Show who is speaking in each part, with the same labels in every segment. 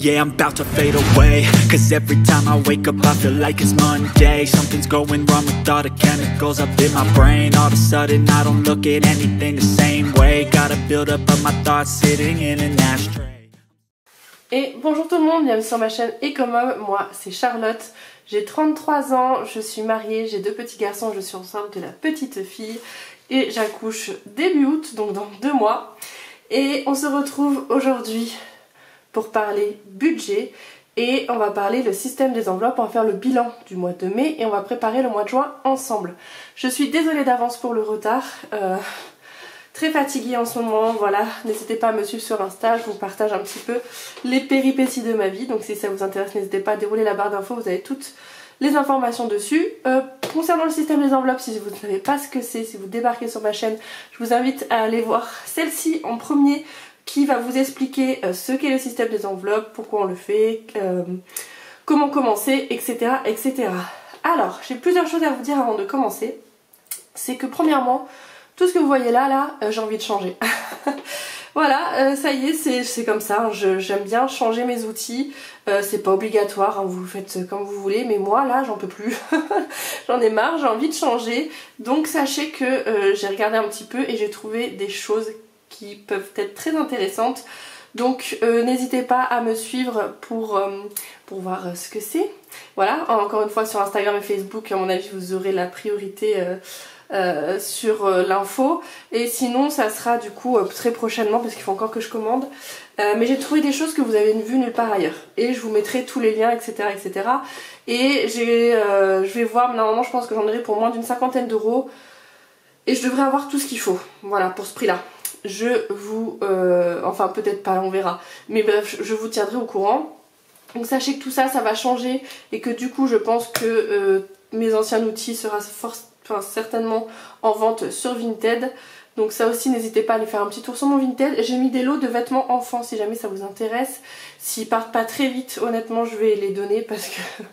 Speaker 1: Yeah, I'm about to fade away. Cause every time I wake up I feel like it's Monday. Something's going wrong with all the chemicals up in my brain. All of a sudden I don't look at anything the same way. Gotta build up of my thoughts sitting in an ashtray.
Speaker 2: Et bonjour tout le monde, bienvenue sur ma chaîne Ecomom. Moi c'est Charlotte, j'ai 33 ans, je suis mariée, j'ai 2 petits garçons, je suis enceinte de la petite fille et j'accouche début août, donc dans 2 mois. Et on se retrouve aujourd'hui pour parler budget et on va parler le système des enveloppes, on va faire le bilan du mois de mai et on va préparer le mois de juin ensemble. Je suis désolée d'avance pour le retard, très fatiguée en ce moment, voilà, n'hésitez pas à me suivre sur Insta, je vous partage un petit peu les péripéties de ma vie, donc si ça vous intéresse n'hésitez pas à dérouler la barre d'infos, vous avez toutes les informations dessus. Concernant le système des enveloppes, si vous ne savez pas ce que c'est, si vous débarquez sur ma chaîne, je vous invite à aller voir celle-ci en premier qui va vous expliquer ce qu'est le système des enveloppes, pourquoi on le fait, comment commencer, etc. etc. Alors, j'ai plusieurs choses à vous dire avant de commencer. C'est que premièrement, tout ce que vous voyez là, j'ai envie de changer. Voilà, ça y est, c'est comme ça, j'aime bien changer mes outils, c'est pas obligatoire, hein, vous le faites comme vous voulez, mais moi là j'en peux plus, j'en ai marre, j'ai envie de changer, donc sachez que j'ai regardé un petit peu et j'ai trouvé des choses qui peuvent être très intéressantes, donc n'hésitez pas à me suivre pour voir ce que c'est. Voilà, encore une fois sur Instagram et Facebook, à mon avis vous aurez la priorité sur l'info, et sinon ça sera du coup très prochainement parce qu'il faut encore que je commande, mais j'ai trouvé des choses que vous avez vues nulle part ailleurs et je vous mettrai tous les liens, etc. etc. Et je vais voir, mais normalement je pense que j'en aurai pour moins d'une 50aine d'euros et je devrais avoir tout ce qu'il faut, voilà, pour ce prix là. Je vous enfin peut-être pas, on verra, mais bref je vous tiendrai au courant. Donc sachez que tout ça va changer et que du coup je pense que mes anciens outils seront certainement en vente sur Vinted. Donc ça aussi n'hésitez pas à aller faire un petit tour sur mon Vinted. J'ai mis des lots de vêtements enfants si jamais ça vous intéresse. S'ils partent pas très vite, honnêtement je vais les donner parce que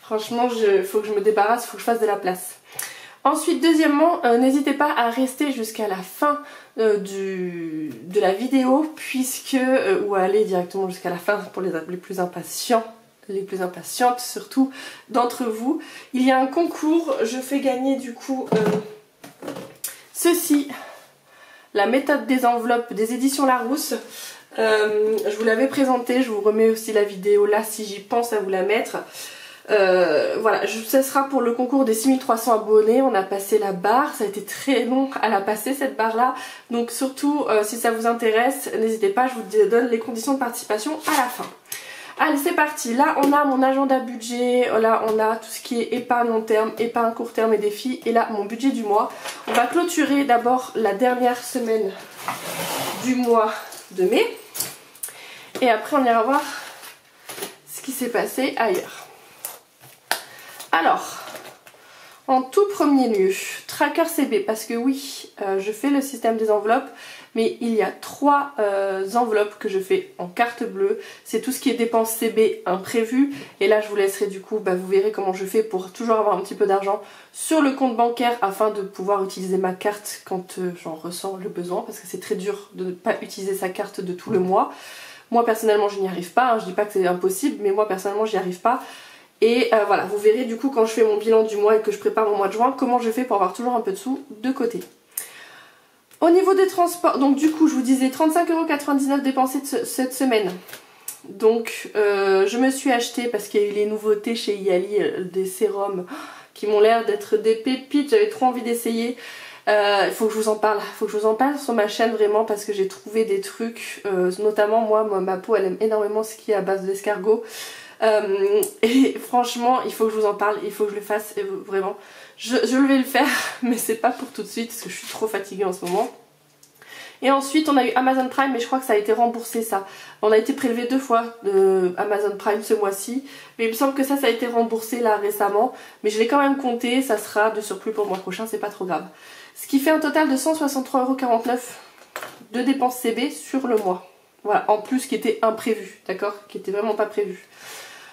Speaker 2: franchement faut que je me débarrasse, faut que je fasse de la place. Ensuite, deuxièmement, n'hésitez pas à rester jusqu'à la fin de la vidéo, puisque ou à aller directement jusqu'à la fin pour les plus impatients, les plus impatientes surtout d'entre vous. Il y a un concours, je fais gagner du coup ceci, la méthode des enveloppes des éditions Larousse. Je vous l'avais présenté, je vous remets aussi la vidéo là si j'y pense à vous la mettre. Voilà, ce sera pour le concours des 6300 abonnés, on a passé la barre, ça a été très long à la passer cette barre là, donc surtout si ça vous intéresse, n'hésitez pas, je vous donne les conditions de participation à la fin. Allez c'est parti, là on a mon agenda budget, là on a tout ce qui est épargne long terme, épargne court terme et défis, et là mon budget du mois. On va clôturer d'abord la dernière semaine du mois de mai, et après on ira voir ce qui s'est passé ailleurs. Alors, en tout premier lieu, Tracker CB, parce que oui, je fais le système des enveloppes, mais il y a 3 enveloppes que je fais en carte bleue. C'est tout ce qui est dépenses CB imprévues, et là je vous laisserai du coup, vous verrez comment je fais pour toujours avoir un petit peu d'argent sur le compte bancaire afin de pouvoir utiliser ma carte quand j'en ressens le besoin, parce que c'est très dur de ne pas utiliser sa carte de tout le mois. Moi personnellement je n'y arrive pas, hein, je dis pas que c'est impossible, mais moi personnellement j'y arrive pas. Et voilà, vous verrez du coup quand je fais mon bilan du mois et que je prépare mon mois de juin, comment je fais pour avoir toujours un peu de sous de côté. Au niveau des transports, donc du coup je vous disais 35,99 € dépensés cette semaine. Donc je me suis acheté, parce qu'il y a eu les nouveautés chez Yali, des sérums qui m'ont l'air d'être des pépites, j'avais trop envie d'essayer. Il faut que je vous en parle, sur ma chaîne vraiment, parce que j'ai trouvé des trucs, notamment moi ma peau elle aime énormément ce qui est à base d'escargot. Et franchement il faut que je vous en parle, il faut que je le fasse, vraiment je vais le faire mais c'est pas pour tout de suite parce que je suis trop fatiguée en ce moment. Et ensuite on a eu Amazon Prime, mais je crois que ça a été remboursé, ça on a été prélevé 2 fois de Amazon Prime ce mois-ci, mais il me semble que ça a été remboursé là récemment, mais je l'ai quand même compté, ça sera de surplus pour le mois prochain, c'est pas trop grave. Ce qui fait un total de 163,49 € de dépenses CB sur le mois, voilà, en plus qui était imprévu, d'accord, qui était vraiment pas prévu.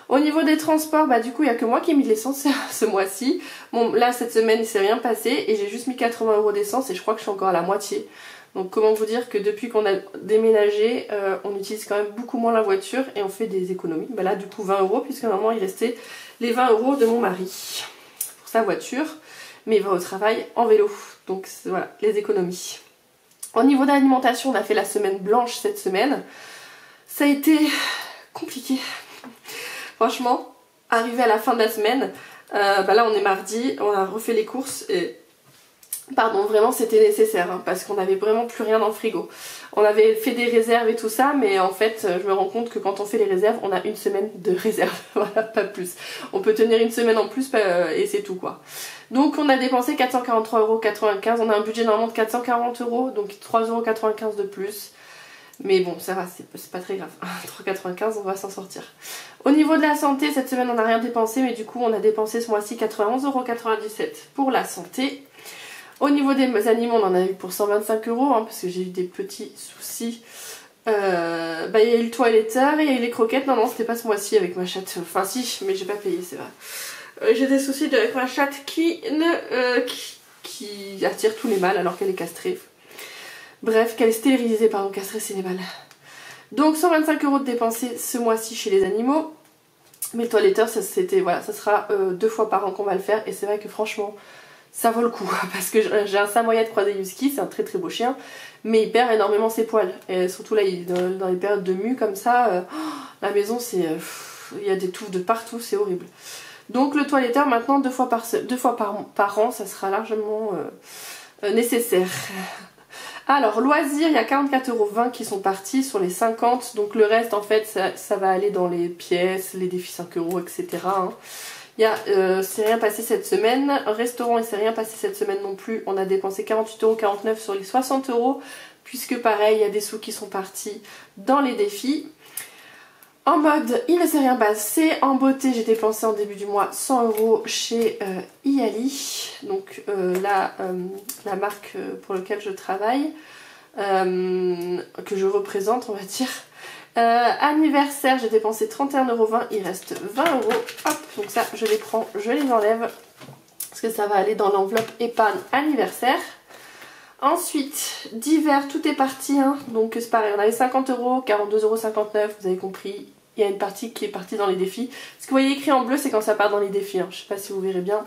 Speaker 2: Au niveau des transports, du coup il n'y a que moi qui ai mis de l'essence ce mois-ci. Bon là cette semaine il s'est rien passé et j'ai juste mis 80 € d'essence et je crois que je suis encore à la moitié. Donc comment vous dire que depuis qu'on a déménagé, on utilise quand même beaucoup moins la voiture et on fait des économies. Bah là du coup 20 € puisque normalement il restait les 20 € de mon mari pour sa voiture. Mais il va au travail en vélo. Donc voilà, les économies. Au niveau de l'alimentation, on a fait la semaine blanche cette semaine. Ça a été compliqué. Franchement, arrivé à la fin de la semaine, là on est mardi, on a refait les courses et... Pardon, vraiment c'était nécessaire hein, parce qu'on n'avait vraiment plus rien dans le frigo. On avait fait des réserves et tout ça, mais en fait je me rends compte que quand on fait les réserves, on a une semaine de réserve, voilà, pas plus. On peut tenir une semaine en plus et c'est tout quoi. Donc on a dépensé 443,95 €, on a un budget normalement de 440 €, donc 3,95 € de plus. Mais bon, ça va, c'est pas très grave. 3,95 €, on va s'en sortir. Au niveau de la santé, cette semaine on n'a rien dépensé, mais du coup on a dépensé ce mois-ci 91,97 € pour la santé. Au niveau des animaux, on en a eu pour 125 € hein, parce que j'ai eu des petits soucis. Il y a eu le toiletteur et il y a eu les croquettes. Non, c'était pas ce mois-ci avec ma chatte. Enfin si, mais j'ai pas payé, c'est vrai. J'ai des soucis avec ma chatte qui attire tous les mâles alors qu'elle est castrée. Bref, qu'elle est stérilisée, pardon, castrée c'est les mâles. Donc 125 € de dépensés ce mois-ci chez les animaux. Mais le toiletteur, ça sera 2 fois par an qu'on va le faire. Et c'est vrai que franchement... ça vaut le coup parce que j'ai un samoyed croisé husky, c'est un très très beau chien, mais il perd énormément ses poils. Et surtout là, dans les périodes de mue comme ça, la maison il y a des touffes de partout, c'est horrible. Donc le toiletteur maintenant 2 fois par an, ça sera largement nécessaire. Alors loisirs, il y a 44,20 € qui sont partis sur les 50, donc le reste en fait ça va aller dans les pièces, les défis 5 €, etc. Hein. C'est rien passé cette semaine. Restaurant, il s'est rien passé cette semaine non plus. On a dépensé 48,49 € sur les 60 €. Puisque pareil, il y a des sous qui sont partis dans les défis. En mode, il ne s'est rien passé. En beauté, j'ai dépensé en début du mois 100 € chez Iali. Donc la marque pour laquelle je travaille. Que je représente, on va dire. Anniversaire, j'ai dépensé 31,20 €, il reste 20 €. Hop, donc ça je les prends, je les enlève parce que ça va aller dans l'enveloppe épargne anniversaire. Ensuite, divers, tout est parti hein. Donc c'est pareil, on avait 50 €, 42,59 €, vous avez compris. Il y a une partie qui est partie dans les défis. Ce que vous voyez écrit en bleu, c'est quand ça part dans les défis hein. Je sais pas si vous verrez bien.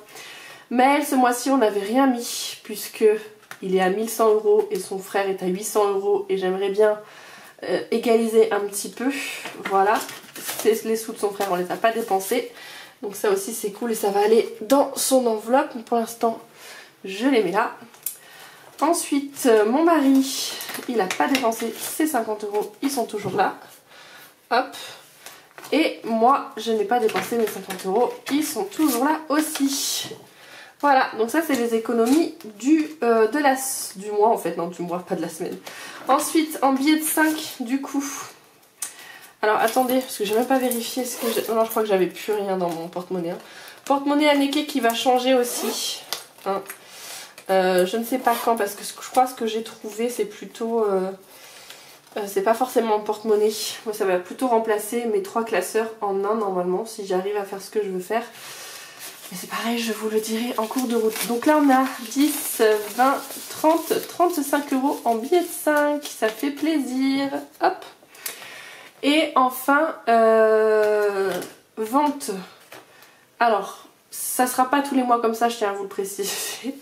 Speaker 2: Mais ce mois-ci, on n'avait rien mis puisque il est à 1100 € et son frère est à 800 € et j'aimerais bien égaliser un petit peu. Voilà, les sous de son frère on les a pas dépensés, donc ça aussi c'est cool et ça va aller dans son enveloppe. Pour l'instant je les mets là. Ensuite mon mari il a pas dépensé ses 50 €, ils sont toujours là. Hop, et moi je n'ai pas dépensé mes 50 €, ils sont toujours là aussi. Voilà, donc ça c'est les économies du mois en fait, non du mois, pas de la semaine. Ensuite, en billets de 5 du coup. Alors attendez, parce que j'ai même pas vérifié ce que j'ai... Non, je crois que j'avais plus rien dans mon porte-monnaie. Hein. Porte-monnaie Anneke qui va changer aussi. Hein. Je ne sais pas quand, parce que je crois que ce que j'ai trouvé c'est plutôt... c'est pas forcément un porte-monnaie. Moi ça va plutôt remplacer mes 3 classeurs en un normalement, si j'arrive à faire ce que je veux faire. Mais c'est pareil, je vous le dirai en cours de route. Donc là on a 10, 20, 30, 35 € en billets de 5. Ça fait plaisir. Hop. Et enfin, vente. Alors, ça sera pas tous les mois comme ça, je tiens à vous le préciser.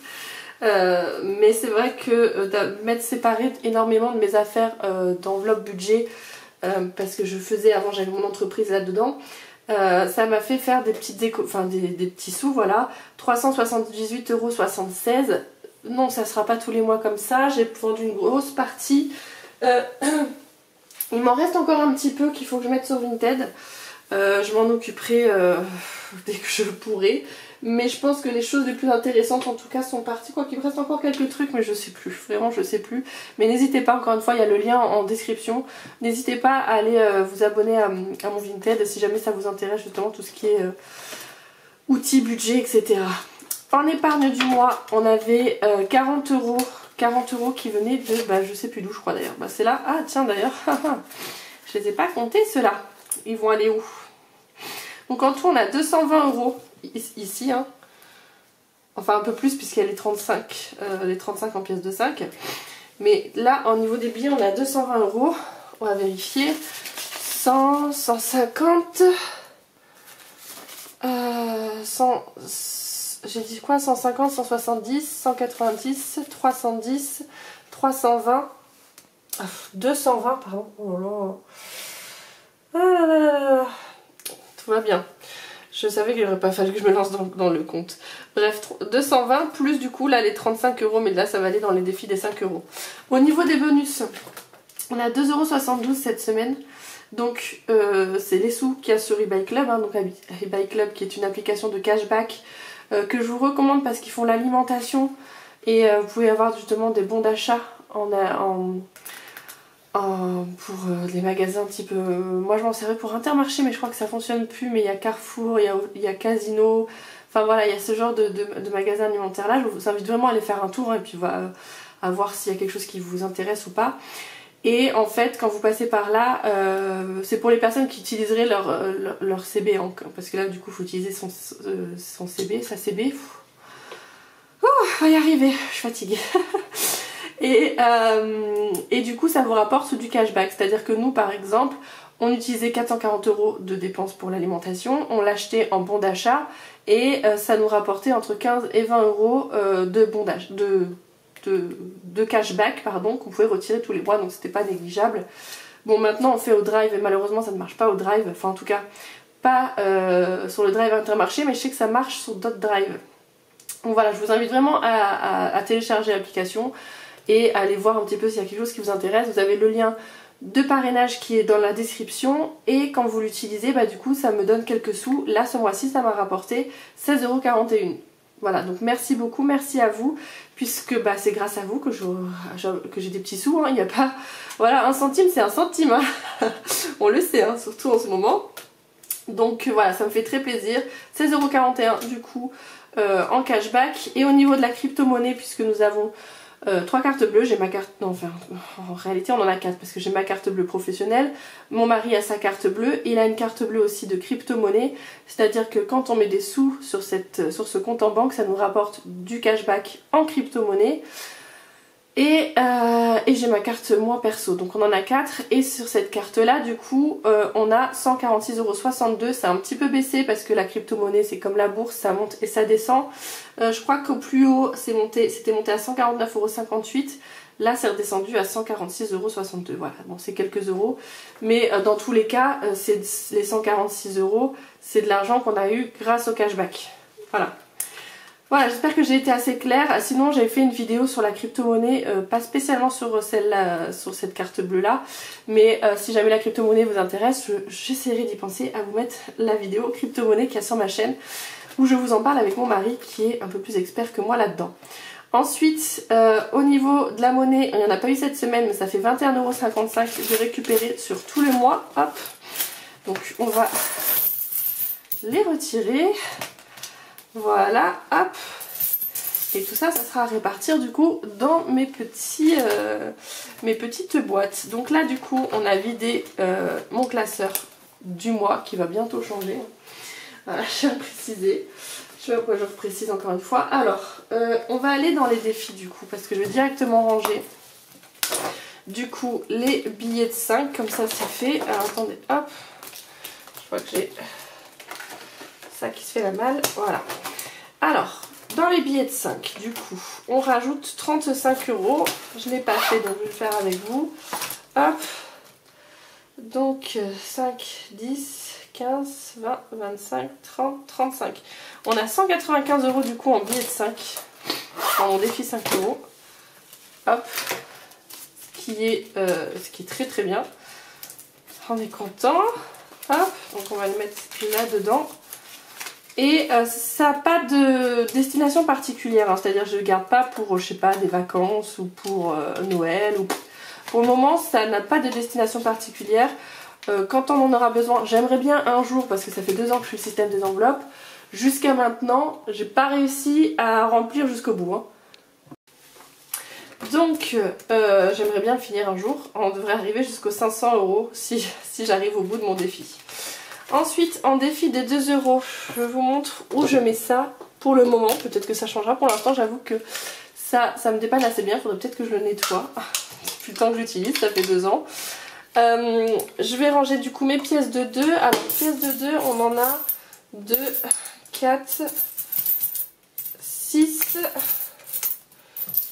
Speaker 2: Mais c'est vrai que mettre séparé énormément de mes affaires d'enveloppe budget, parce que je faisais avant, j'avais mon entreprise là-dedans. Ça m'a fait faire des petites des petits sous, voilà. 378,76 €. Non, ça sera pas tous les mois comme ça. J'ai vendu une grosse partie. Il m'en reste encore un petit peu qu'il faut que je mette sur Vinted. Je m'en occuperai dès que je le pourrai. Mais je pense que les choses les plus intéressantes en tout cas sont parties. Quoi qu'il me reste encore quelques trucs, mais je sais plus. Vraiment, je sais plus. Mais n'hésitez pas, encore une fois, il y a le lien en description. N'hésitez pas à aller vous abonner à mon Vinted si jamais ça vous intéresse, justement, tout ce qui est outils, budget, etc. En épargne du mois, on avait 40 €. 40 € qui venaient de... je sais plus d'où, je crois d'ailleurs. C'est là. Ah, tiens, d'ailleurs. Je les ai pas comptés, ceux-là. Ils vont aller où? Donc en tout, on a 220 € ici, hein. Enfin un peu plus puisqu'il y a les 35 en pièces de 5. Mais là, au niveau des billets, on est à 220 €. On va vérifier. 100, 150... 100... J'ai dit quoi? 150, 170, 190, 310, 320... 220, pardon. Oh là là. Ah là là là là. Tout va bien. Je savais qu'il n'aurait pas fallu que je me lance dans le compte. Bref, 220 plus du coup là les 35 €, mais là ça va aller dans les défis des 5 €. Au niveau des bonus, on a 2,72 € cette semaine. Donc c'est les sous qu'il y a sur eBay Club, hein, donc eBay Club qui est une application de cashback que je vous recommande parce qu'ils font l'alimentation et vous pouvez avoir justement des bons d'achat pour les magasins type... moi je m'en servais pour Intermarché, mais je crois que ça fonctionne plus, mais il y a Carrefour, il y a Casino, enfin voilà, il y a ce genre de magasins alimentaires là. Je vous invite vraiment à aller faire un tour, hein, et puis à voir s'il y a quelque chose qui vous intéresse ou pas. Et en fait quand vous passez par là, c'est pour les personnes qui utiliseraient leur CB, parce que là du coup il faut utiliser son CB, sa CB. Oh, on va y arriver, je suis fatiguée. Et du coup ça vous rapporte du cashback, c'est à dire que nous par exemple on utilisait 440 € de dépenses pour l'alimentation, on l'achetait en bon d'achat et ça nous rapportait entre 15 et 20 € de bon d'achat, de cashback pardon, qu'on pouvait retirer tous les mois, donc c'était pas négligeable. Bon, maintenant on fait au drive et malheureusement ça ne marche pas au drive, enfin en tout cas pas sur le drive Intermarché, mais je sais que ça marche sur d'autres drives. Donc voilà, je vous invite vraiment à télécharger l'application et à aller voir un petit peu s'il y a quelque chose qui vous intéresse. Vous avez le lien de parrainage qui est dans la description et quand vous l'utilisez, bah du coup ça me donne quelques sous. Là ce mois-ci ça m'a rapporté 16,41 €. Voilà, donc merci beaucoup, merci à vous, puisque bah, c'est grâce à vous que j'ai des petits sous, hein. Il n'y a pas... Voilà, un centime c'est un centime, hein. On le sait, hein, surtout en ce moment. Donc voilà, ça me fait très plaisir. 16,41 € du coup en cashback. Et au niveau de la crypto-monnaie, puisque nous avons 3 cartes bleues, j'ai ma carte... Non, enfin, en réalité on en a 4 parce que j'ai ma carte bleue professionnelle, mon mari a sa carte bleue, il a une carte bleue aussi de crypto-monnaie, c'est-à-dire que quand on met des sous sur ce compte en banque, ça nous rapporte du cashback en crypto-monnaie. Et j'ai ma carte moi perso, donc on en a 4 et sur cette carte là du coup on a 146,62 €. C'est un petit peu baissé parce que la crypto-monnaie c'est comme la bourse, ça monte et ça descend. Je crois qu'au plus haut c'était monté à 149,58 €, là c'est redescendu à 146,62 €. Voilà, bon c'est quelques euros, mais dans tous les cas les 146 €, c'est de l'argent qu'on a eu grâce au cashback. Voilà. Voilà, j'espère que j'ai été assez claire. Sinon j'avais fait une vidéo sur la crypto-monnaie, pas spécialement sur celle-là, sur cette carte bleue là, mais si jamais la crypto-monnaie vous intéresse, j'essaierai d'y penser à vous mettre la vidéo crypto-monnaie qu'il y a sur ma chaîne, où je vous en parle avec mon mari qui est un peu plus expert que moi là-dedans. Ensuite, au niveau de la monnaie, il n'y en a pas eu cette semaine, mais ça fait 21,55 € de récupérer sur tout le mois. Hop, donc on va les retirer. Voilà, hop. Et tout ça, ça sera à répartir du coup dans mes petites boîtes. Donc là du coup, on a vidé mon classeur du mois qui va bientôt changer. Voilà, je tiens à préciser. Je sais pas pourquoi je reprécise encore une fois. Alors, on va aller dans les défis du coup, parce que je vais directement ranger du coup les billets de 5, comme ça c'est fait. Alors attendez, hop. Je crois que j'ai ça qui se fait la malle, voilà. Alors, dans les billets de 5, du coup, on rajoute 35 €. Je ne l'ai pas fait, donc je vais le faire avec vous. Hop. Donc, 5, 10, 15, 20, 25, 30, 35. On a 195 € du coup en billets de 5. Dans mon défi 5 €. Hop. Ce qui est très très bien. On est content. Hop. Donc, on va le mettre là-dedans. Et ça n'a pas de destination particulière, hein, c'est-à-dire je ne le garde pas pour, je sais pas, des vacances ou pour Noël. Pour le moment, ça n'a pas de destination particulière. Quand on en aura besoin, j'aimerais bien un jour, parce que ça fait 2 ans que je fais le système des enveloppes. Jusqu'à maintenant, j'ai pas réussi à remplir jusqu'au bout. Hein. Donc, j'aimerais bien le finir un jour. On devrait arriver jusqu'aux 500 € si j'arrive au bout de mon défi. Ensuite, en défi des 2 €, je vous montre où je mets ça pour le moment. Peut-être que ça changera. Pour l'instant, j'avoue que Ça me dépanne assez bien, il faudrait peut-être que je le nettoie. Depuis le temps que j'utilise, ça fait 2 ans. Je vais ranger du coup mes pièces de 2. Alors pièces de 2, on en a 2, 4, 6,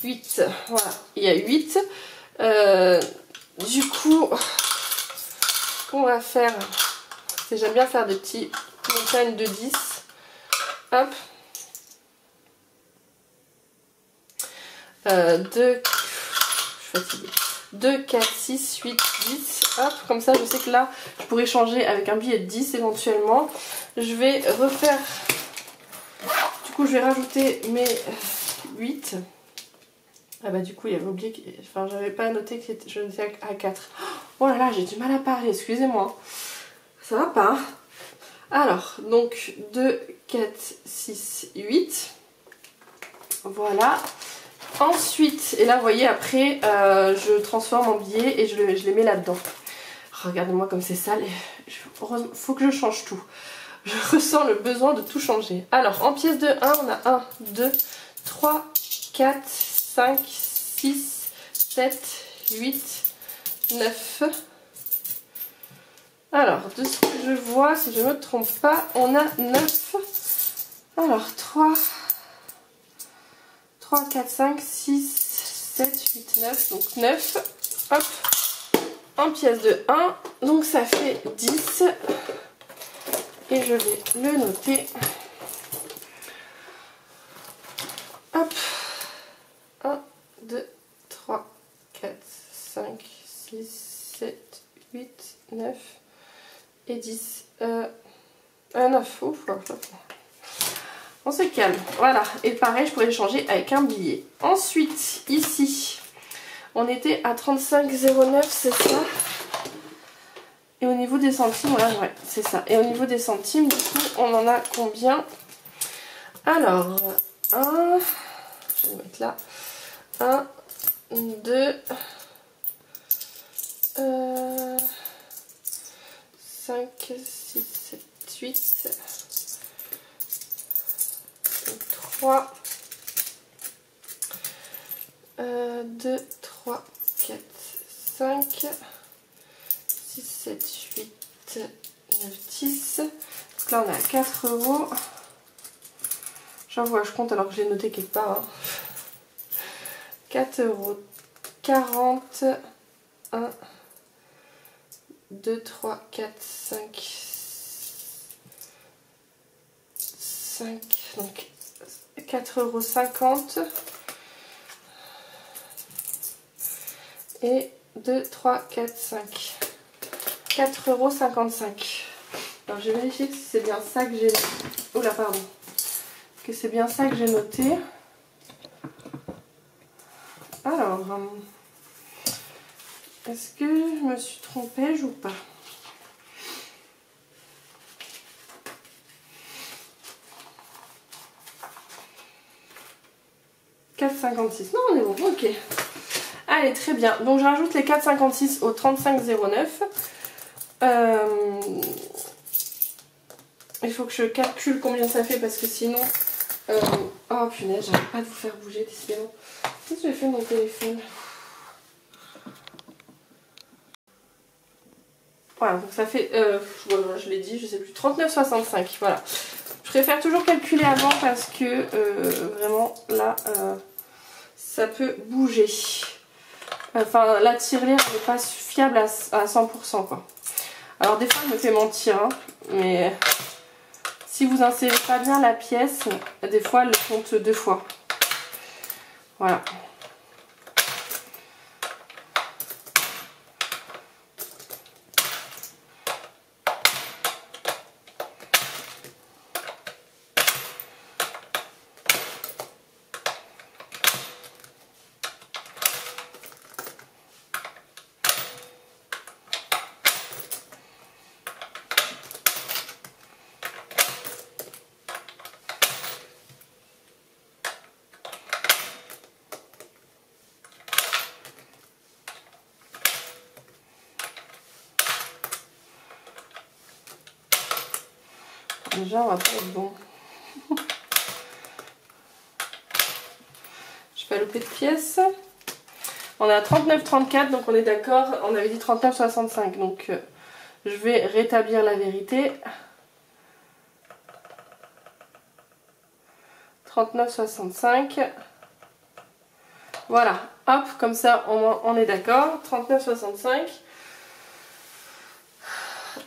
Speaker 2: 8. Voilà, il y a 8. Du coup, ce qu'on va faire, c'est j'aime bien faire des petits montagnes de 10. Hop. 2, 4, 6, 8, 10. Hop, comme ça je sais que là je pourrais changer avec un billet de 10 éventuellement. Je vais refaire, du coup je vais rajouter mes 8. Ah bah du coup il avait oublié que, enfin j'avais pas noté que je étais à 4. Oh là là, j'ai du mal à parler, excusez-moi. Ça va pas, hein. Alors, donc 2, 4, 6, 8. Voilà. Ensuite, et là vous voyez après, je transforme en billets et je les mets là-dedans. Regardez-moi comme c'est sale. Faut que je change tout. Je ressens le besoin de tout changer. Alors, en pièces de 1, on a 1, 2, 3, 4, 5, 6, 7, 8, 9. Alors, de ce que je vois, si je ne me trompe pas, on a 9. Alors, 3, 4, 5, 6, 7, 8, 9. Donc 9. Hop. En pièces de 1. Donc ça fait 10. Et je vais le noter. Hop. 1, 2, 3, 4, 5, 6, 7, 8, 9 et 10. 9. Ouf, on se calme. Voilà. Et pareil, je pourrais le changer avec un billet. Ensuite, ici, on était à 35,09, c'est ça. Et au niveau des centimes, voilà, ouais, c'est ça. Et au niveau des centimes, du coup, on en a combien? Alors, 1, je vais le mettre là. 1, 2, 5, 6, 7, 8, 3, 2, 3, 4, 5, 6, 7, 8, 9, 10. Donc là on est à 4 €. J'envoie, je compte alors que je l'ai noté quelque part. Hein. 4,40 €. 1, 2, 3, 4, 5, 5, donc 4,50 € et 2, 3, 4, 5. 4,55 €. Alors j'ai vérifié que c'est bien ça que j'ai... Oula, pardon. Que c'est bien ça que j'ai noté. Alors, est-ce que je me suis trompée ou pas? « 4,56 €. Non, on est bon, ok. Allez, très bien. Donc je rajoute les 4,56 € au 35,09. Il faut que je calcule combien ça fait parce que sinon... Oh punaise, j'arrive pas à vous faire bouger, décidément. Qu'est-ce que j'ai fait mon téléphone? Voilà, donc ça fait... voilà, je l'ai dit, je sais plus. 39,65, voilà. Je préfère toujours calculer avant parce que vraiment là, ça peut bouger. Enfin, la tirelire n'est pas fiable à 100%, quoi. Alors des fois, elle me fait mentir, hein, mais si vous insérez pas bien la pièce, des fois, elle le compte 2 fois. Voilà. Déjà, on va pas être bon. Je sais pas louper de pièces. On est à 39,34 donc on est d'accord, on avait dit 39,65 donc je vais rétablir la vérité. 39,65. Voilà, hop, comme ça on est d'accord. 39,65.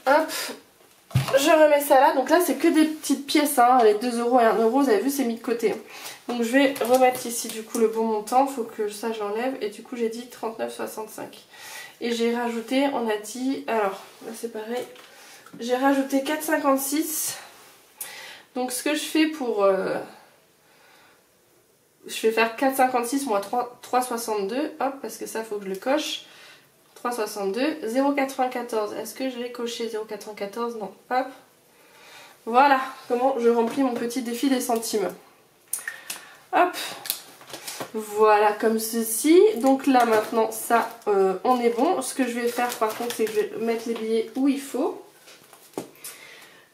Speaker 2: Hop, je remets ça là. Donc là c'est que des petites pièces, hein. Les 2 € et 1 €, vous avez vu, c'est mis de côté. Donc je vais remettre ici du coup le bon montant. Il faut que ça je l'enlève. Et du coup j'ai dit 39,65. Et j'ai rajouté, on a dit, alors là c'est pareil. J'ai rajouté 4,56. Donc ce que je fais pour... je vais faire 4,56 moins 3,62. Hop, parce que ça faut que je le coche. 3,62. 0,94. Est-ce que je l'ai coché 0,94? Non. Hop. Voilà comment je remplis mon petit défi des centimes. Hop. Voilà comme ceci. Donc là maintenant ça on est bon. Ce que je vais faire par contre c'est que je vais mettre les billets où il faut.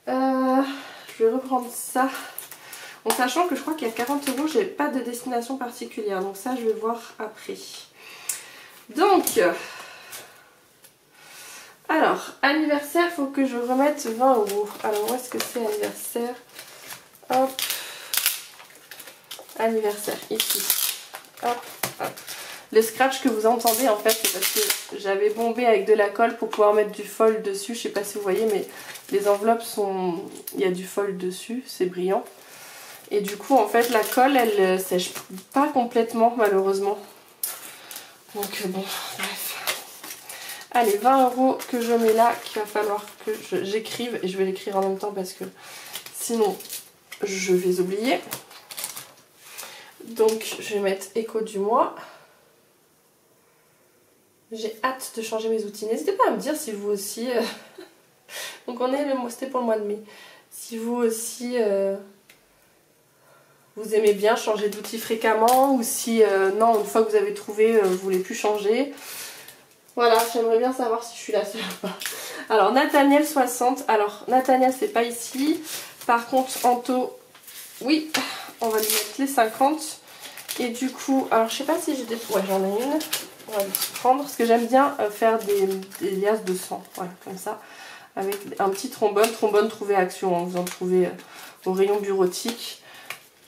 Speaker 2: Je vais reprendre ça. En sachant que je crois qu'il y a 40 €, j'ai pas de destination particulière. Donc ça je vais voir après. Donc alors anniversaire, faut que je remette 20 €. Alors où est-ce que c'est anniversaire? Hop. Anniversaire ici. Hop, hop. Le scratch que vous entendez en fait c'est parce que j'avais bombé avec de la colle pour pouvoir mettre du foil dessus. Je sais pas si vous voyez mais les enveloppes sont... il y a du foil dessus, c'est brillant. Et du coup en fait la colle elle sèche pas complètement malheureusement. Donc bon bref. Allez 20 € que je mets là qu'il va falloir que j'écrive. Et je vais l'écrire en même temps parce que sinon je vais oublier. Donc je vais mettre écho du mois. J'ai hâte de changer mes outils. N'hésitez pas à me dire si vous aussi... Donc on est c'était pour le mois de mai. Si vous aussi... vous aimez bien changer d'outils fréquemment ou si non, une fois que vous avez trouvé, vous voulez plus changer. Voilà, j'aimerais bien savoir si je suis la seule ou pas. Alors Nathaniel 60. Alors Nathaniel c'est pas ici. Par contre Anto, oui, on va lui mettre les 50. Et du coup, alors je sais pas si j'ai des... Ouais j'en ai une. On va les prendre parce que j'aime bien faire des liasses de 100. Voilà, comme ça. Avec un petit trombone. Trombone trouvé à Action, hein. Vous en trouvez au rayon bureautique.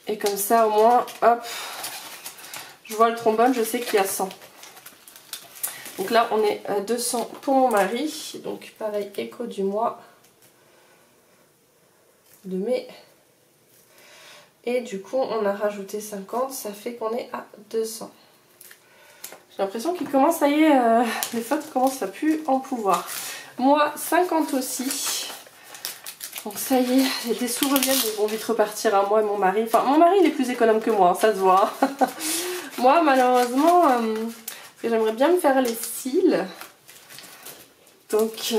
Speaker 2: Et comme ça au moins, hop, je vois le trombone, je sais qu'il y a 100. Donc là on est à 200 pour mon mari. Donc pareil, écho du mois de mai. Et du coup on a rajouté 50, ça fait qu'on est à 200. J'ai l'impression qu'il commence, ça y est, les fautes commencent à plus en pouvoir. Moi 50 aussi. Donc ça y est, les dessous reviennent, ils vont vite repartir à moi et mon mari. Enfin, mon mari il est plus économe que moi, hein, ça se voit. Moi malheureusement, parce que j'aimerais bien me faire les cils. Donc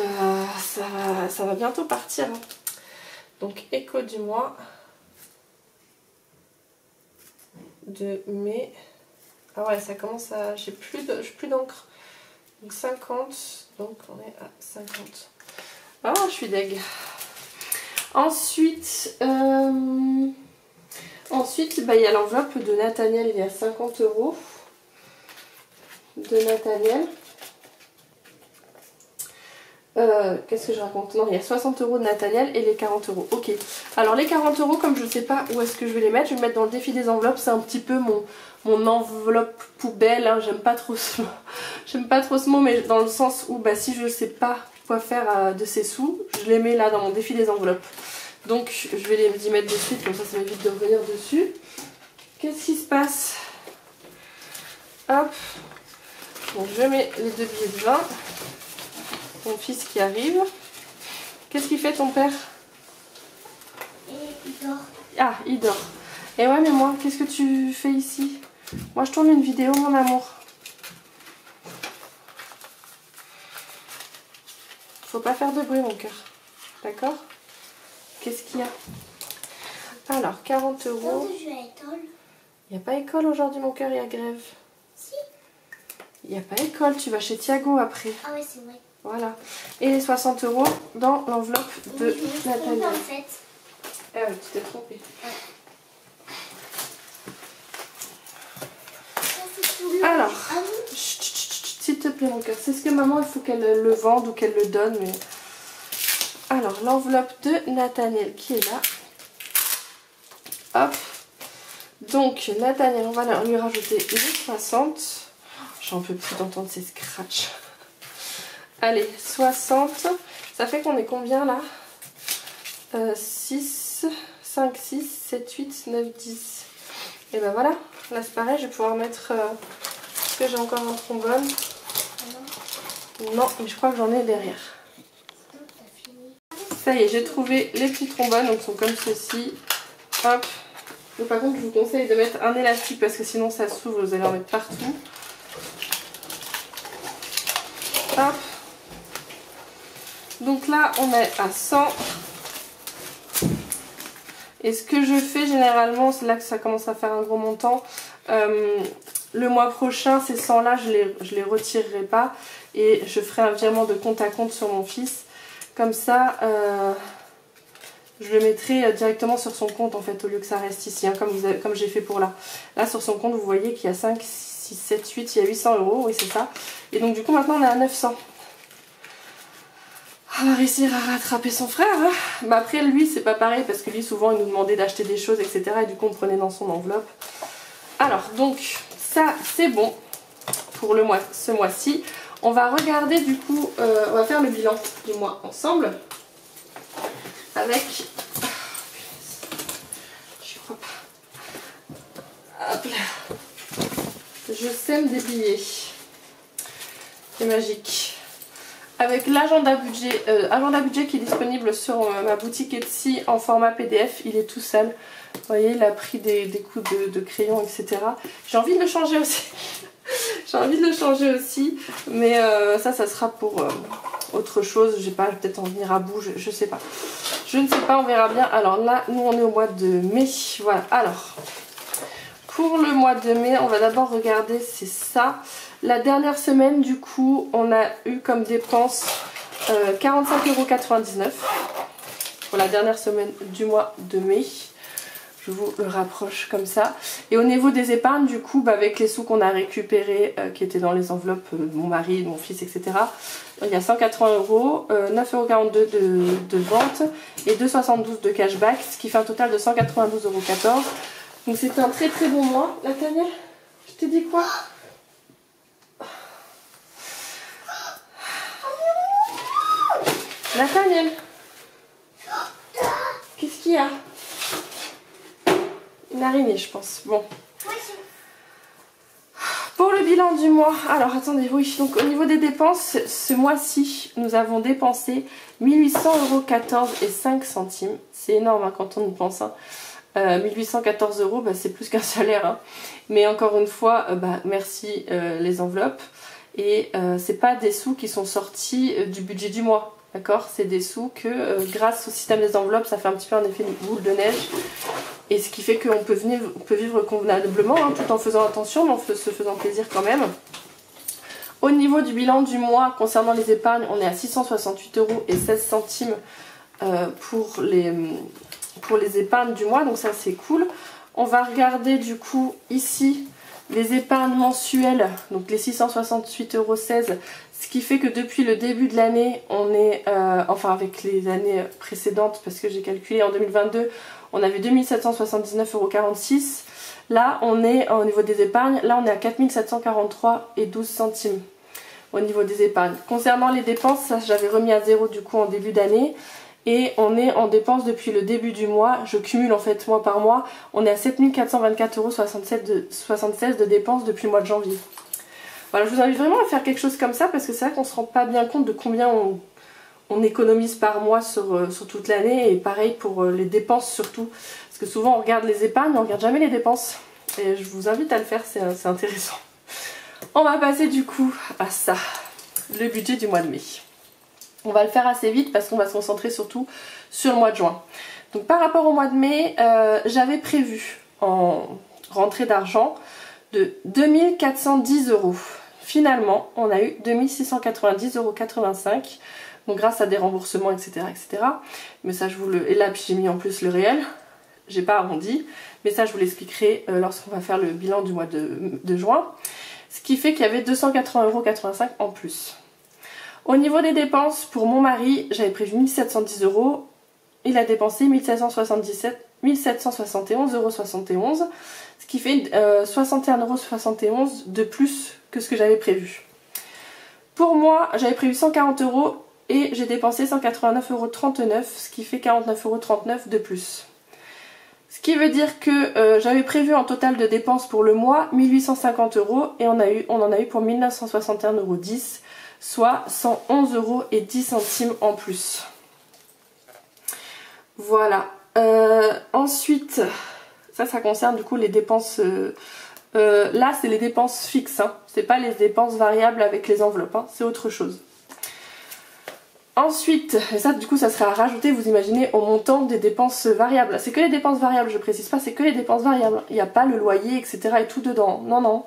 Speaker 2: ça va bientôt partir. Hein. Donc écho du mois de mai. Ah ouais, ça commence à... j'ai plus d'encre. Donc 50, donc on est à 50. Ah, je suis deg. Ensuite, bah, il y a l'enveloppe de Nathaniel, il y a 50 € de Nathaniel. Qu'est-ce que je raconte? Non, il y a 60 € de Nathaniel et les 40 €. Ok. Alors les 40 € comme je ne sais pas où est-ce que je vais les mettre, je vais les mettre dans le défi des enveloppes. C'est un petit peu mon enveloppe poubelle. Hein. J'aime pas trop ce mot. J'aime pas trop ce mot, mais dans le sens où bah, si je ne sais pas quoi faire de ces sous, je les mets là dans mon défi des enveloppes. Donc je vais les y mettre de suite, comme ça ça m'évite de revenir dessus. Qu'est-ce qui se passe? Hop. Donc je mets les 2 billets de 20. Mon fils qui arrive. Qu'est-ce qu'il fait ton père?
Speaker 3: Il dort.
Speaker 2: Ah, il dort. Et ouais, mais moi, qu'est-ce que tu fais ici? Moi, je tourne une vidéo, mon amour. Faut pas faire de bruit, mon cœur. D'accord? Qu'est-ce qu'il y a? Alors, 40 €.
Speaker 3: Je vais à l'école.
Speaker 2: Il n'y a pas école aujourd'hui, mon cœur, il y a grève.
Speaker 3: Si.
Speaker 2: Il n'y a pas école, tu vas chez Thiago après.
Speaker 3: Ah ouais, c'est vrai.
Speaker 2: Voilà. Et les 60 € dans l'enveloppe de Nathalie.
Speaker 3: En fait.
Speaker 2: Ah oui, tu t'es trompée.
Speaker 3: Ouais.
Speaker 2: brisé mon cœur. C'est ce que maman, il faut qu'elle le vende ou qu'elle le donne. Mais... Alors, l'enveloppe de Nathaniel qui est là. Hop. Donc, Nathaniel, on va lui rajouter les 60. J'en peux plus d'entendre ces scratchs. Allez, 60. Ça fait qu'on est combien là 6, 5, 6, 7, 8, 9, 10. Et ben voilà. Là, c'est pareil, je vais pouvoir mettre... Est-ce que j'ai encore un trombone? Non, mais je crois que j'en ai derrière. Ça y est, j'ai trouvé les petits trombones, donc ils sont comme ceci. Hop. Donc, par contre, je vous conseille de mettre un élastique parce que sinon ça s'ouvre, vous allez en mettre partout. Hop. Donc là, on est à 100. Et ce que je fais généralement, c'est là que ça commence à faire un gros montant. Le mois prochain, ces 100 là, je les retirerai pas. Et je ferai un virement de compte à compte sur mon fils. Comme ça, je le mettrai directement sur son compte en fait, au lieu que ça reste ici, hein, comme j'ai fait pour là. Là, sur son compte, vous voyez qu'il y a 5, 6, 7, 8, il y a 800 €, oui c'est ça. Et donc du coup, maintenant, on est à 900. On va réussir à rattraper son frère. Hein. Bah après, lui, c'est pas pareil, parce que lui, souvent, il nous demandait d'acheter des choses, etc. Et du coup, on prenait dans son enveloppe. Alors, donc, ça, c'est bon pour ce mois-ci. On va regarder, du coup, on va faire le bilan du mois ensemble. Avec... Je crois pas. Hop là. Je sème des billets. C'est magique. Avec l'agenda budget qui est disponible sur ma boutique Etsy en format PDF. Il est tout sale. Vous voyez, il a pris des coups de crayon, etc. J'ai envie de le changer aussi. J'ai envie de le changer aussi. Mais ça sera pour autre chose. J'ai pas, peut-être en venir à bout, je sais pas. Je ne sais pas, on verra bien. Alors là, nous on est au mois de mai. Voilà, alors... Pour le mois de mai, on va d'abord regarder, c'est ça. La dernière semaine, du coup, on a eu comme dépense 45,99 € pour la dernière semaine du mois de mai. Je vous le rapproche comme ça. Et au niveau des épargnes, du coup, bah, avec les sous qu'on a récupérés, qui étaient dans les enveloppes de mon mari, de mon fils, etc. Il y a 180 €, 9,42 € de vente et 2,72 € de cashback, ce qui fait un total de 192,14 €. Donc c'est un très très bon mois. Nathaniel, je t'ai dit quoi? Nathaniel, qu'est-ce qu'il y a? Une araignée, je pense. Bon. Pour le bilan du mois, alors attendez, oui, donc au niveau des dépenses, ce mois-ci, nous avons dépensé 1814,05 €. C'est énorme hein, quand on y pense. Hein. 1814 €, bah, c'est plus qu'un salaire. Hein. Mais encore une fois, bah, merci les enveloppes. Et c'est pas des sous qui sont sortis du budget du mois. D'accord? C'est des sous que grâce au système des enveloppes, ça fait un petit peu un effet boule de neige. Et ce qui fait qu'on peut vivre convenablement, hein, tout en faisant attention, mais en se faisant plaisir quand même. Au niveau du bilan du mois, concernant les épargnes, on est à 668,16 € pour les épargnes du mois, donc ça c'est cool. On va regarder du coup ici les épargnes mensuelles, donc les 668,16 €, ce qui fait que depuis le début de l'année, on est, enfin avec les années précédentes, parce que j'ai calculé en 2022, on avait 2779,46 €. Là, on est au niveau des épargnes, là on est à 4743,12 € au niveau des épargnes. Concernant les dépenses, ça j'avais remis à zéro du coup en début d'année. Et on est en dépenses depuis le début du mois, je cumule en fait mois par mois, on est à 7424,76 € de dépenses depuis le mois de janvier. Voilà, je vous invite vraiment à faire quelque chose comme ça parce que c'est vrai qu'on ne se rend pas bien compte de combien on économise par mois sur toute l'année et pareil pour les dépenses surtout. Parce que souvent on regarde les épargnes, mais on ne regarde jamais les dépenses. Et je vous invite à le faire, c'est intéressant. On va passer du coup à ça, le budget du mois de mai. On va le faire assez vite parce qu'on va se concentrer surtout sur le mois de juin. Donc par rapport au mois de mai, j'avais prévu en rentrée d'argent de 2410 €. Finalement, on a eu 2690,85 €. Donc grâce à des remboursements, etc. etc. Mais ça, je vous le... Et là, puis j'ai mis en plus le réel. J'ai pas arrondi. Mais ça, je vous l'expliquerai lorsqu'on va faire le bilan du mois de juin. Ce qui fait qu'il y avait 280,85 € en plus. Au niveau des dépenses, pour mon mari, j'avais prévu 1710 €. Il a dépensé 1771,71 €, ce qui fait 61,71 € de plus que ce que j'avais prévu. Pour moi, j'avais prévu 140 € et j'ai dépensé 189,39 €, ce qui fait 49,39 € de plus. Ce qui veut dire que j'avais prévu en total de dépenses pour le mois 1850 € et on en a eu pour 1961,10 €, soit 111,10 € en plus. Voilà. Ensuite, ça concerne du coup les dépenses. Là, c'est les dépenses fixes, hein. C'est pas les dépenses variables avec les enveloppes, hein. C'est autre chose. Ensuite, et ça du coup ça serait à rajouter, vous imaginez, au montant des dépenses variables. C'est que les dépenses variables, je précise pas, c'est que les dépenses variables. Il n'y a pas le loyer, etc. et tout dedans. Non, non.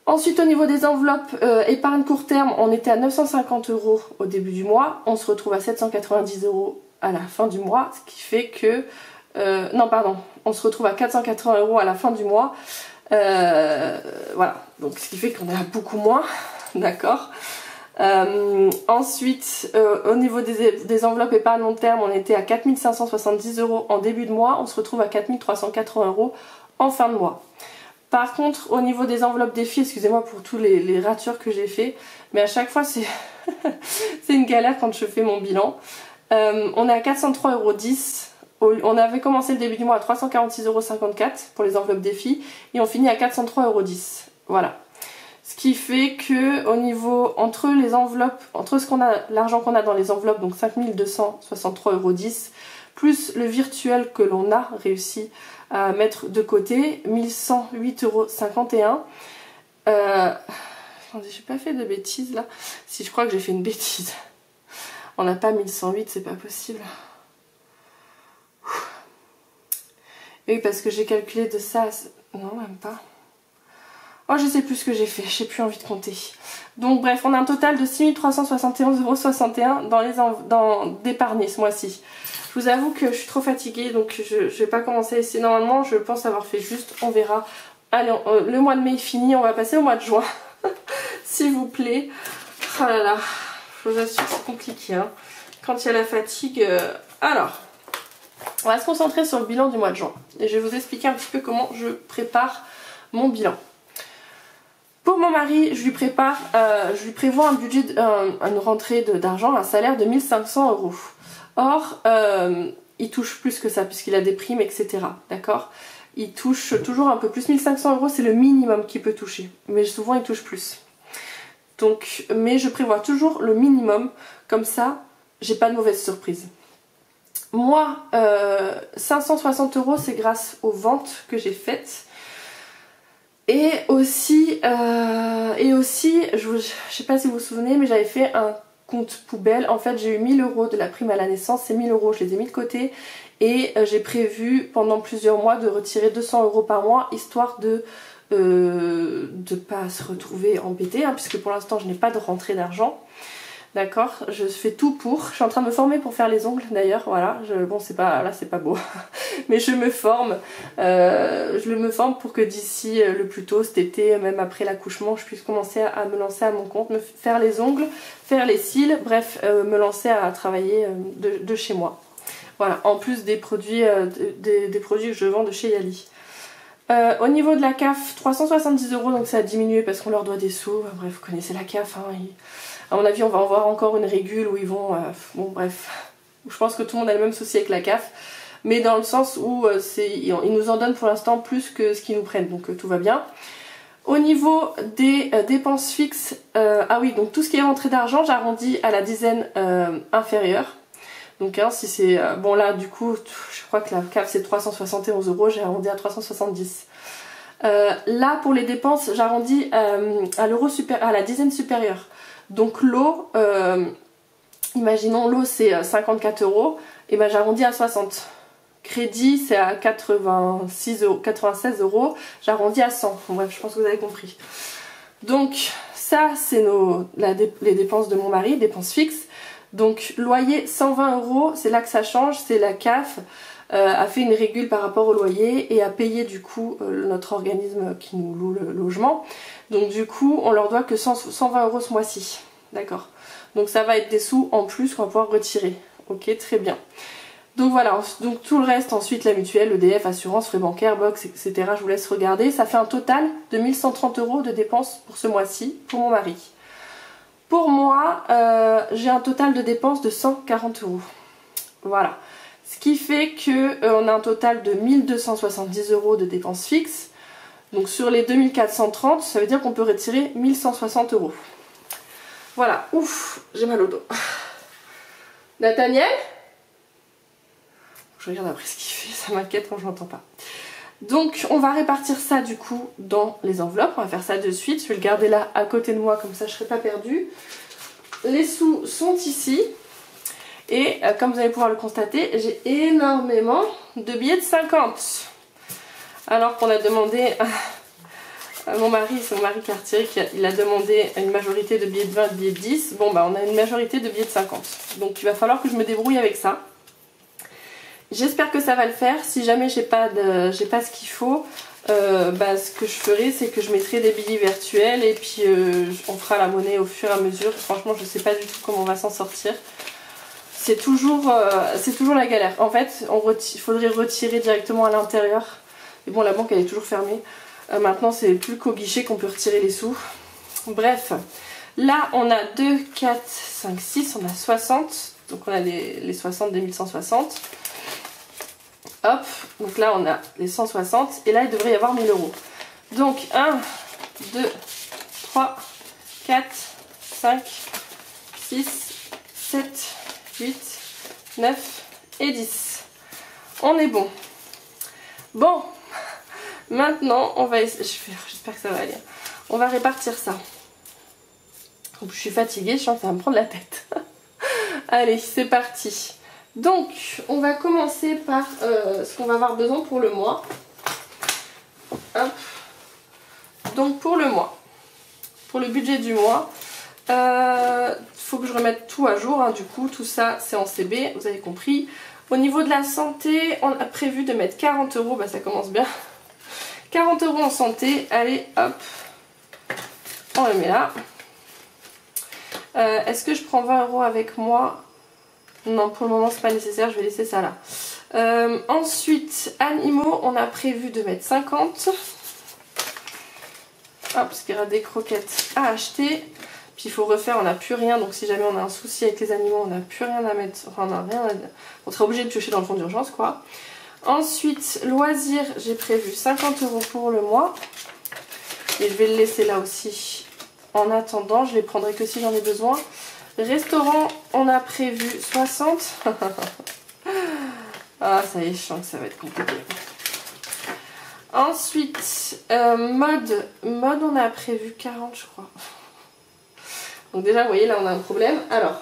Speaker 2: Ensuite, au niveau des enveloppes épargne court terme, on était à 950 € au début du mois. On se retrouve à 790 € à la fin du mois, ce qui fait que... non, pardon, on se retrouve à 480 € à la fin du mois. Voilà, donc ce qui fait qu'on est à beaucoup moins, d'accord. Ensuite, au niveau des enveloppes épargne long terme, on était à 4570 € en début de mois, on se retrouve à 4380 € en fin de mois. Par contre, au niveau des enveloppes défis, excusez-moi pour tous les ratures que j'ai fait, mais à chaque fois c'est c'est une galère quand je fais mon bilan. On est à 403,10 €. On avait commencé le début du mois à 346,54 € pour les enveloppes défis et on finit à 403,10 €. Voilà. Ce qui fait que au niveau entre les enveloppes, entre l'argent qu'on a dans les enveloppes, donc 5263,10 €, plus le virtuel que l'on a réussi à mettre de côté, 1108,51 €. Attendez, j'ai pas fait de bêtises là. Si, je crois que j'ai fait une bêtise. On n'a pas 1108, c'est pas possible. Et oui, parce que j'ai calculé de ça. Non, même pas. Oh, je sais plus ce que j'ai fait, j'ai plus envie de compter. Donc bref, on a un total de 6371,61 € d'épargne ce mois-ci. Je vous avoue que je suis trop fatiguée, donc je vais pas commencer à essayer. Normalement, je pense avoir fait juste, on verra. Allez, le mois de mai est fini, on va passer au mois de juin. S'il vous plaît. Oh là là, je vous assure que c'est compliqué, hein. Quand il y a la fatigue... Alors, on va se concentrer sur le bilan du mois de juin. Et je vais vous expliquer un petit peu comment je prépare mon bilan. Pour mon mari, je lui prévois un budget, une rentrée d'argent, un salaire de 1500 €. Or, il touche plus que ça puisqu'il a des primes, etc. D'accord? Il touche toujours un peu plus. 1500 €, c'est le minimum qu'il peut toucher. Mais souvent, il touche plus. Donc, mais je prévois toujours le minimum. Comme ça, j'ai pas de mauvaise surprise. Moi, 560 €, c'est grâce aux ventes que j'ai faites. Et aussi, je sais pas si vous vous souvenez, mais j'avais fait un compte poubelle. En fait, j'ai eu 1000 € de la prime à la naissance. Ces 1000 €, je les ai mis de côté. Et j'ai prévu pendant plusieurs mois de retirer 200 € par mois, histoire de pas se retrouver embêtée, hein, puisque pour l'instant, je n'ai pas de rentrée d'argent. D'accord, je fais tout pour. Je suis en train de me former pour faire les ongles d'ailleurs. Voilà, bon, c'est pas là, c'est pas beau, mais je me forme. Je me forme pour que d'ici le plus tôt cet été, même après l'accouchement, je puisse commencer à me lancer à mon compte, me faire les ongles, faire les cils, bref, me lancer à travailler de chez moi. Voilà, en plus des produits, des produits que je vends de chez Yali. Au niveau de la CAF, 370 €, donc ça a diminué parce qu'on leur doit des sous. Bref, vous connaissez la CAF, hein, à mon avis on va en voir encore une régule où ils vont... bon bref, je pense que tout le monde a le même souci avec la CAF. Mais dans le sens où ils nous en donnent pour l'instant plus que ce qu'ils nous prennent, donc tout va bien. Au niveau des dépenses fixes, ah oui, donc tout ce qui est rentrée d'argent, j'arrondis à la dizaine inférieure. Donc hein, si c'est... bon là du coup, je crois que la CAF c'est 371 €, j'ai arrondi à 370. Là pour les dépenses, j'arrondis à la dizaine supérieure. Donc l'eau, imaginons l'eau c'est 54 €, et ben j'arrondis à 60. Crédit c'est à 96 €, j'arrondis à 100. Bon, bref, je pense que vous avez compris. Donc ça c'est les dépenses de mon mari, dépenses fixes. Donc loyer 120 €, c'est là que ça change, c'est la CAF. a fait une régule par rapport au loyer et a payé du coup notre organisme qui nous loue le logement. Donc du coup on leur doit que 120 € ce mois-ci. D'accord. Donc ça va être des sous en plus qu'on va pouvoir retirer. Ok, très bien. Donc voilà, donc tout le reste, ensuite la mutuelle, l'EDF, assurance, frais bancaires, box, etc. Je vous laisse regarder. Ça fait un total de 1130 € de dépenses pour ce mois-ci, pour mon mari. Pour moi, j'ai un total de dépenses de 140 €. Voilà. Ce qui fait qu'on a un total de 1270 € de dépenses fixes. Donc sur les 2430, ça veut dire qu'on peut retirer 1160 €. Voilà, ouf, j'ai mal au dos. Nathaniel ? Je regarde après ce qu'il fait, ça m'inquiète quand je l'entends pas. Donc on va répartir ça du coup dans les enveloppes, on va faire ça de suite. Je vais le garder là à côté de moi, comme ça je ne serai pas perdue. Les sous sont ici. Et comme vous allez pouvoir le constater, j'ai énormément de billets de 50. Alors qu'on a demandé à mon mari, c'est mon mari Cartier, il a demandé une majorité de billets de 20 et de billets de 10. Bon bah on a une majorité de billets de 50. Donc il va falloir que je me débrouille avec ça. J'espère que ça va le faire. Si jamais j'ai pas ce qu'il faut, ce que je ferai, c'est que je mettrai des billets virtuels et puis on fera la monnaie au fur et à mesure. Franchement, je sais pas du tout comment on va s'en sortir. C'est toujours la galère. En fait, il faudrait retirer directement à l'intérieur. Mais bon, la banque elle est toujours fermée. Maintenant, c'est plus qu'au guichet qu'on peut retirer les sous. Bref, là on a 2, 4, 5, 6, on a 60. Donc on a les 60 des 1160. Hop, donc là on a les 160 et là il devrait y avoir 1000 €. Donc 1, 2, 3, 4, 5, 6, 7, 8, 9 et 10. On est bon. Bon, maintenant on va essayer, j'espère que ça va aller. On va répartir ça. Donc, je suis fatiguée, je sens que ça va me prendre la tête. Allez, c'est parti. Donc, on va commencer par ce qu'on va avoir besoin pour le mois. Hop. Donc, pour le mois, pour le budget du mois, faut que je remette tout à jour. Hein, du coup, tout ça, c'est en CB, vous avez compris. Au niveau de la santé, on a prévu de mettre 40 €. Bah, ça commence bien. 40 € en santé. Allez, hop. On le met là. Est-ce que je prends 20 € avec moi ? Non, pour le moment c'est pas nécessaire, je vais laisser ça là. Ensuite, animaux, on a prévu de mettre 50. Hop, parce qu'il y aura des croquettes à acheter. Puis il faut refaire, on n'a plus rien, donc si jamais on a un souci avec les animaux, on n'a plus rien à mettre. Enfin, on n'a rien à... On sera obligé de piocher dans le fond d'urgence, quoi. Ensuite, loisirs, j'ai prévu 50 € pour le mois. Et je vais le laisser là aussi. En attendant, je les prendrai que si j'en ai besoin. Restaurant, on a prévu 60. Ah, ça y est, je sens que ça va être compliqué. Ensuite, mode, on a prévu 40, je crois. Donc déjà, vous voyez, là, on a un problème. Alors,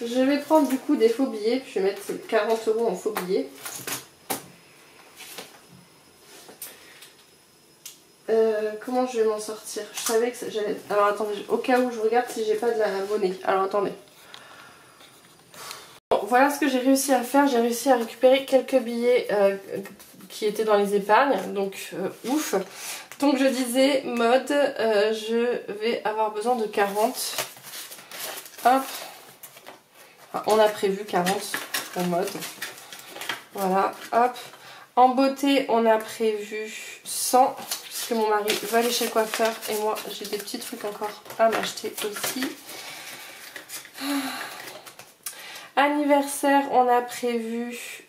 Speaker 2: je vais prendre du coup des faux billets. Puis je vais mettre 40 € en faux billets. Comment je vais m'en sortir? Je savais que j'allais... Alors attendez, au cas où je regarde si j'ai pas de la monnaie. Alors attendez. Bon, voilà ce que j'ai réussi à faire. J'ai réussi à récupérer quelques billets qui étaient dans les épargnes. Donc ouf. Donc je disais mode, je vais avoir besoin de 40. Hop. Enfin, on a prévu 40 en mode. Voilà, hop. En beauté, on a prévu 100. Que mon mari va aller chez le coiffeur et moi j'ai des petits trucs encore à m'acheter aussi. Anniversaire, on a prévu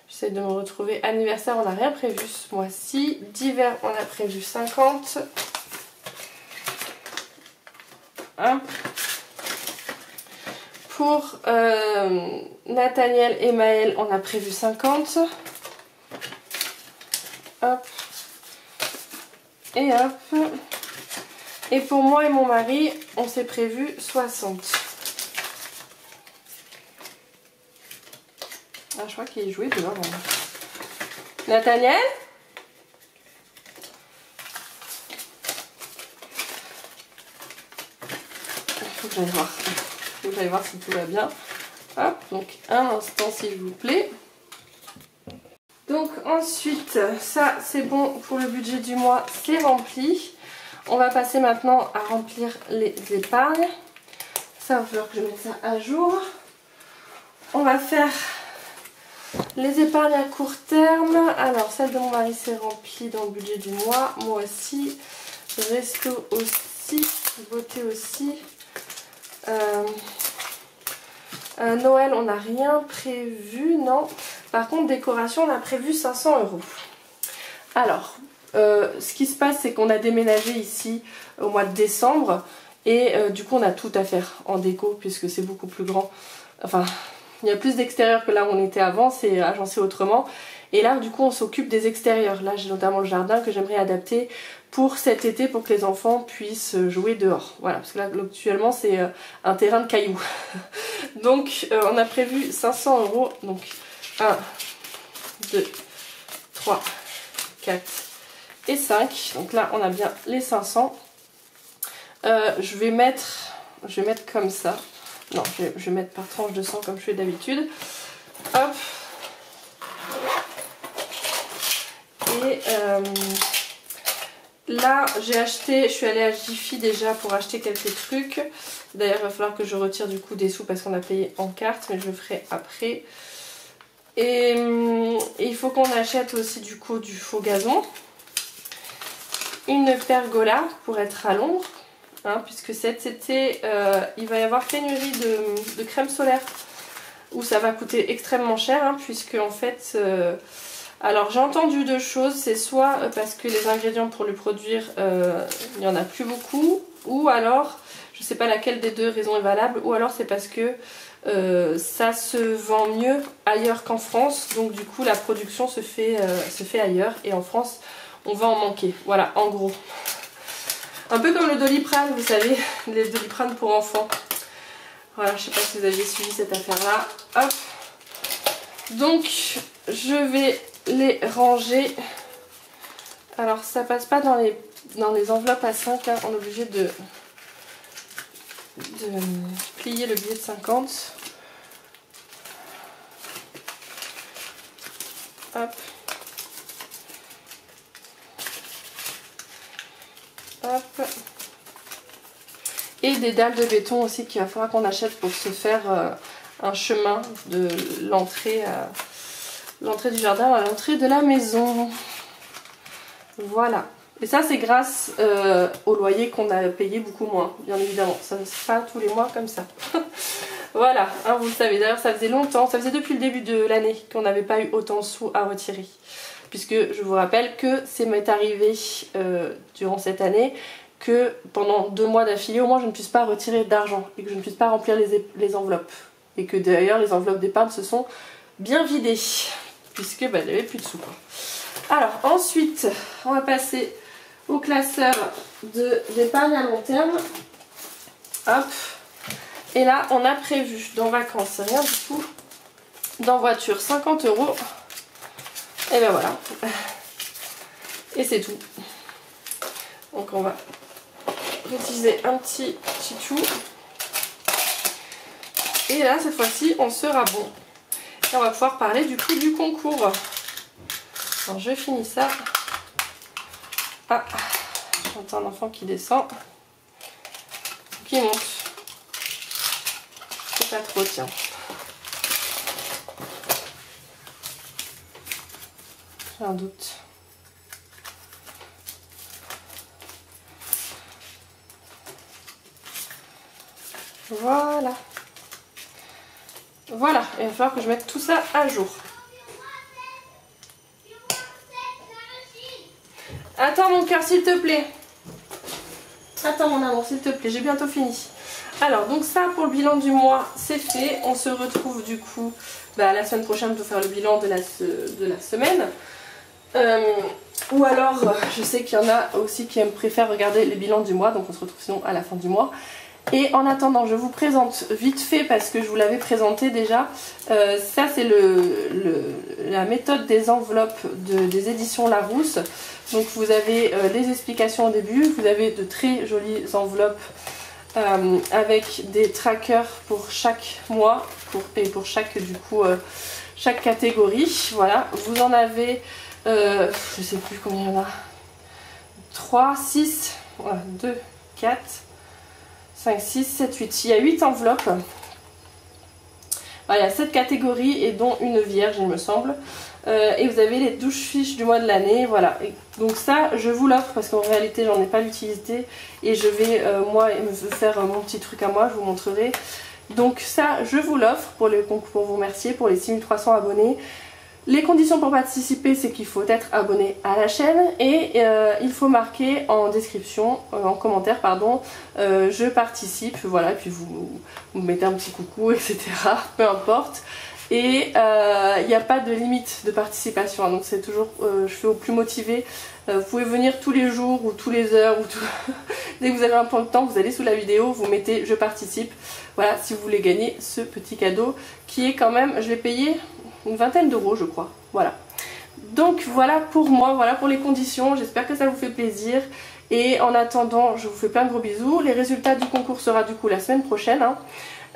Speaker 2: j'essaie de me retrouver. Anniversaire, on n'a rien prévu ce mois-ci. D'hiver, on a prévu 50. Hop. Pour Nathaniel et Maël, on a prévu 50. Hop. Et hop. Et pour moi et mon mari, on s'est prévu 60. Ah, je crois qu'il est joué dehors. Nathaniel ? que j'aille voir. Faut que j'aille voir si tout va bien. Hop, donc un instant s'il vous plaît. Donc ensuite, ça c'est bon pour le budget du mois, c'est rempli. On va passer maintenant à remplir les épargnes. Ça va falloir que je mette ça à jour. On va faire les épargnes à court terme. Alors celle de mon mari c'est rempli dans le budget du mois. Moi aussi. Resto aussi. Beauté aussi. Noël on n'a rien prévu, non. Par contre décoration on a prévu 500 €. Alors ce qui se passe c'est qu'on a déménagé ici au mois de décembre. Et du coup on a tout à faire en déco puisque c'est beaucoup plus grand. Enfin il y a plus d'extérieur que là où on était avant, c'est agencé autrement. Et là du coup on s'occupe des extérieurs. Là j'ai notamment le jardin que j'aimerais adapter pour cet été pour que les enfants puissent jouer dehors. Voilà, parce que là actuellement c'est un terrain de cailloux. Donc on a prévu 500 €. Donc 1, 2, 3, 4 et 5. Donc là on a bien les 500. Je vais mettre comme ça. Non, je vais mettre par tranche de 100 comme je fais d'habitude. Hop. Et là, je suis allée à Jiffy déjà pour acheter quelques trucs. D'ailleurs, il va falloir que je retire du coup des sous parce qu'on a payé en carte, mais je le ferai après. Et il faut qu'on achète aussi du coup du faux gazon. Une pergola pour être à l'ombre. Hein, puisque cet été il va y avoir pénurie de crème solaire où ça va coûter extrêmement cher hein, puisque en fait alors j'ai entendu deux choses, c'est soit parce que les ingrédients pour le produire il n'y en a plus beaucoup, ou alors je sais pas laquelle des deux raisons est valable, ou alors c'est parce que ça se vend mieux ailleurs qu'en France, donc du coup la production se fait ailleurs et en France on va en manquer, voilà en gros. Un peu comme le Doliprane, vous savez, les Doliprane pour enfants. Voilà, je sais pas si vous aviez suivi cette affaire-là. Hop. Donc, je vais les ranger. Alors, ça passe pas dans les enveloppes à 5. Hein. On est obligé de plier le billet de 50. Hop. Hop. Et des dalles de béton aussi qu'il va falloir qu'on achète pour se faire un chemin de l'entrée du jardin à l'entrée de la maison. Voilà. Et ça c'est grâce au loyer qu'on a payé beaucoup moins, bien évidemment. Ça ne se fait pas tous les mois comme ça. Voilà, hein, vous le savez. D'ailleurs ça faisait longtemps, ça faisait depuis le début de l'année qu'on n'avait pas eu autant de sous à retirer. Puisque je vous rappelle que c'est m'est arrivé durant cette année que pendant 2 mois d'affilée au moins je ne puisse pas retirer d'argent et que je ne puisse pas remplir les enveloppes. Et que d'ailleurs les enveloppes d'épargne se sont bien vidées puisque bah, il n'y avait plus de sous. Alors ensuite on va passer au classeur d'épargne à long terme. Hop. Et là on a prévu dans vacances rien du tout, dans voiture 50 €. Et ben voilà. Et c'est tout. Donc on va réutiliser un petit chichou. Et là cette fois-ci on sera bon. Et on va pouvoir parler du coup du concours. Alors je finis ça. Ah, j'entends un enfant qui descend. Qui monte. C'est pas trop, tiens. J'ai un doute. Voilà. Voilà, il va falloir que je mette tout ça à jour. Attends mon cœur s'il te plaît. Attends mon amour s'il te plaît, j'ai bientôt fini. Alors donc ça pour le bilan du mois c'est fait. On se retrouve du coup la semaine prochaine pour faire le bilan de la semaine. Ou alors je sais qu'il y en a aussi qui préfèrent regarder les bilans du mois, donc on se retrouve sinon à la fin du mois. Et en attendant je vous présente vite fait parce que je vous l'avais présenté déjà, ça c'est la méthode des enveloppes des éditions Larousse. Donc vous avez les explications au début, vous avez de très jolies enveloppes avec des trackers pour chaque mois et pour chaque du coup chaque catégorie. Voilà, vous en avez je sais plus combien il y en a, 3, 6, 2, 4, 5, 6, 7, 8. Il y a 8 enveloppes. Alors, il y a 7 catégories et dont une vierge il me semble. Et vous avez les 12 fiches du mois de l'année, voilà. Et donc ça, je vous l'offre parce qu'en réalité, j'en ai pas l'utilité. Et je vais, moi, me faire mon petit truc à moi, je vous montrerai. Donc ça, je vous l'offre pour vous remercier pour les 6300 abonnés. Les conditions pour participer, c'est qu'il faut être abonné à la chaîne et il faut marquer en description, en commentaire pardon, je participe, voilà, et puis vous mettez un petit coucou, etc. Peu importe. Et il n'y a pas de limite de participation, hein, donc c'est toujours, je fais au plus motivé. Vous pouvez venir tous les jours ou tous les heures, ou dès que vous avez un peu de temps, vous allez sous la vidéo, vous mettez je participe. Voilà, si vous voulez gagner ce petit cadeau qui est quand même, je l'ai payé une vingtaine d'euros je crois. Voilà. Donc voilà pour moi, voilà pour les conditions, j'espère que ça vous fait plaisir. Et en attendant, je vous fais plein de gros bisous. Les résultats du concours sera du coup la semaine prochaine, hein.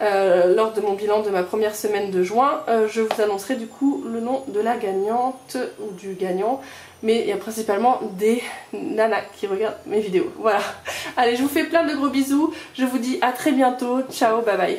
Speaker 2: Lors de mon bilan de ma première semaine de juin, je vous annoncerai du coup le nom de la gagnante ou du gagnant, mais il y a principalement des nanas qui regardent mes vidéos. Voilà. Allez, je vous fais plein de gros bisous, je vous dis à très bientôt, ciao, bye bye.